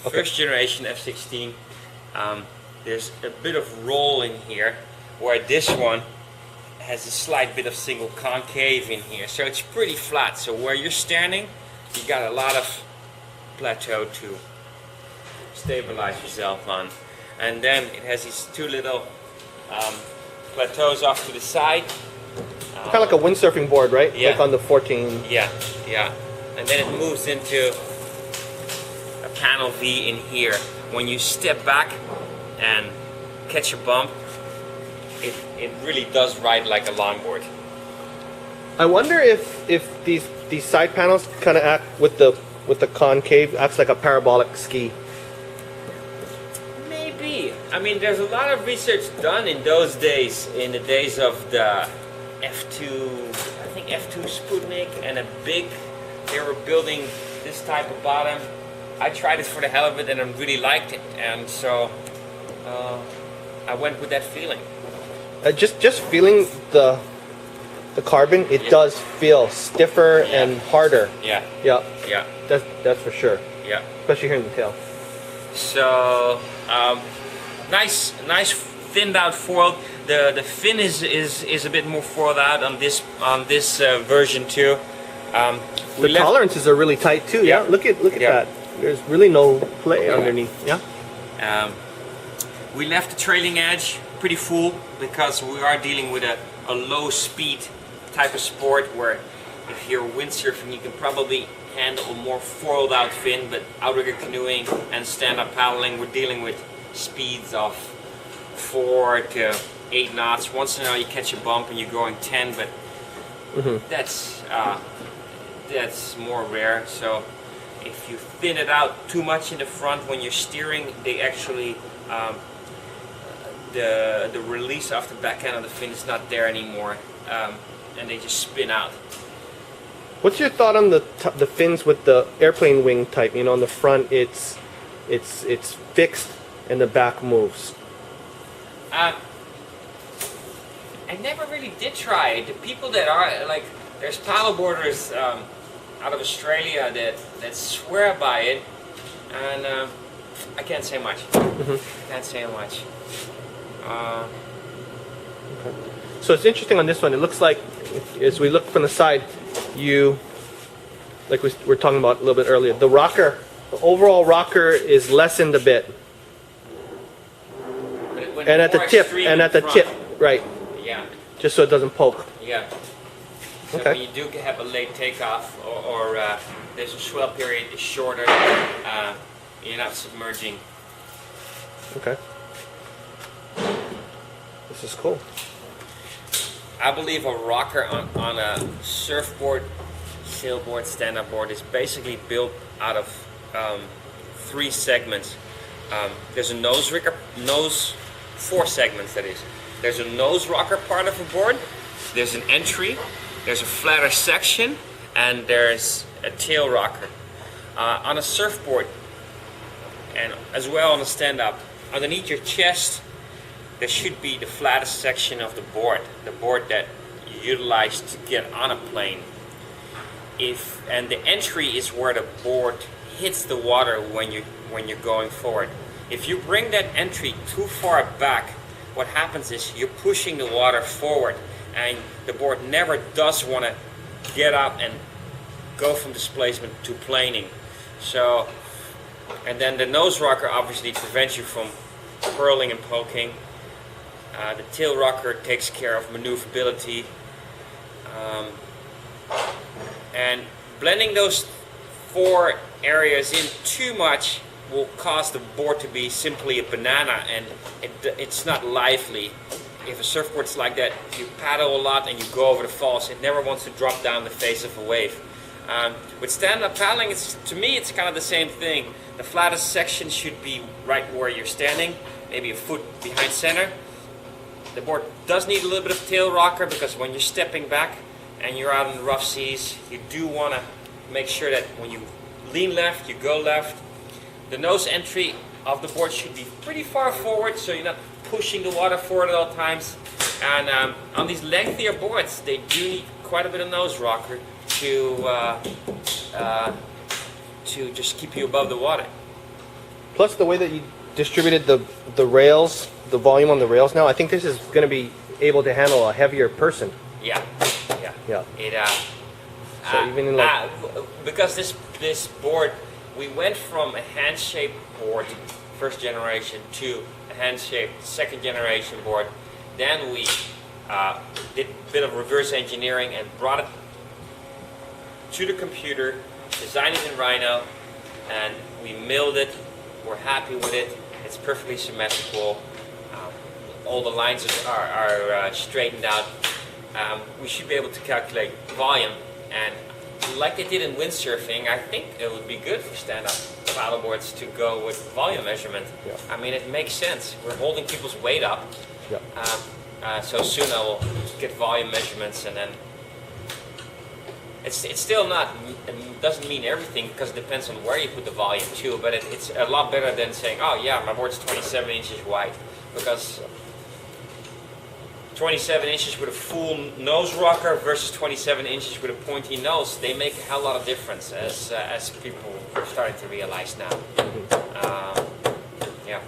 Okay. First generation F-16, there's a bit of roll in here, where this one has a slight bit of single concave in here, so it's pretty flat. So where you're standing, you got a lot of plateau to stabilize yourself on. And then it has these two little plateaus off to the side. Kind of like a windsurfing board, right? Yeah. Like on the 14. Yeah, yeah. And then it moves into a panel V in here. When you step back and catch a bump, it really does ride like a longboard. I wonder if these side panels kind of act with the concave, acts like a parabolic ski. Maybe. I mean, there's a lot of research done in those days, in the days of the F2, I think F2 Sputnik, and they were building this type of bottom. I tried it for the hell of it and I really liked it, and so I went with that feeling. Just feeling the carbon, it does feel stiffer and harder. Yeah. Yeah. Yeah. That's for sure. Yeah. Especially here in the tail. So nice thinned out foil. The fin is a bit more foiled out on this version too. The tolerances are really tight too. Yeah. Look at that. There's really no play underneath. Yeah. We left the trailing edge pretty full because we are dealing with a low speed type of sport where if you're windsurfing you can probably handle a more foiled out fin, but outrigger canoeing and stand-up paddling we're dealing with speeds of 4 to 8 knots. Once in a while you catch a bump and you're going 10, but that's more rare. So if you thin it out too much in the front when you're steering, they actually the release off the back end of the fin is not there anymore, and they just spin out. What's your thought on the fins with the airplane wing type? You know, on the front it's fixed and the back moves. I never really did try it. The people that are like, there's paddleboarders out of Australia that swear by it, and I can't say much. Can't say much. Okay. So it's interesting on this one. It looks like, as we look from the side, like we were talking about a little bit earlier, the overall rocker is lessened a bit, and at the tip, right? Yeah. Just so it doesn't poke. Yeah. So okay. When you do have a late takeoff, or there's a swell period, it's shorter. You're not submerging. Okay. This is cool. I believe a rocker on a surfboard, sailboard, stand-up board is basically built out of 3 segments. There's a 4 segments that is. There's a nose rocker part of a board, there's an entry, there's a flatter section, and there's a tail rocker. On a surfboard, and as well on a stand-up, underneath your chest there should be the flattest section of the board that you utilize to get on a plane. And the entry is where the board hits the water when you're going forward. If you bring that entry too far back, what happens is you're pushing the water forward, and the board never does want to get up and go from displacement to planing. So, and then the nose rocker obviously prevents you from curling and poking. The tail rocker takes care of maneuverability. And blending those 4 areas in too much will cause the board to be simply a banana, and it's not lively. If a surfboard's like that, if you paddle a lot and you go over the falls, it never wants to drop down the face of a wave. With stand-up paddling, to me it's kind of the same thing. The flattest section should be right where you're standing, maybe a foot behind center. The board does need a little bit of tail rocker because when you're stepping back and you're out in the rough seas, you do want to make sure that when you lean left, you go left. The nose entry of the board should be pretty far forward, so you're not pushing the water forward at all times. And on these lengthier boards, they do need quite a bit of nose rocker to just keep you above the water. Plus the way that you distributed the rails, the volume on the rails now, I think this is going to be able to handle a heavier person. Yeah. Yeah. It So even in like because this board, we went from a hand-shaped board, first generation, to a hand-shaped second generation board. Then we did a bit of reverse engineering and brought it to the computer, designed it in Rhino, and we milled it. We're happy with it. It's perfectly symmetrical. All the lines are straightened out. We should be able to calculate volume, and like they did in windsurfing, I think it would be good for stand-up paddleboards to go with volume measurement. Yeah. I mean, it makes sense. We're holding people's weight up. yeah. So soon I will get volume measurements, and then it's still not, it doesn't mean everything because it depends on where you put the volume too, but it's a lot better than saying, oh yeah, my board's 27 inches wide, because 27 inches with a full nose rocker versus 27 inches with a pointy nose, they make a hell lot of difference, as people are starting to realize now. Yeah.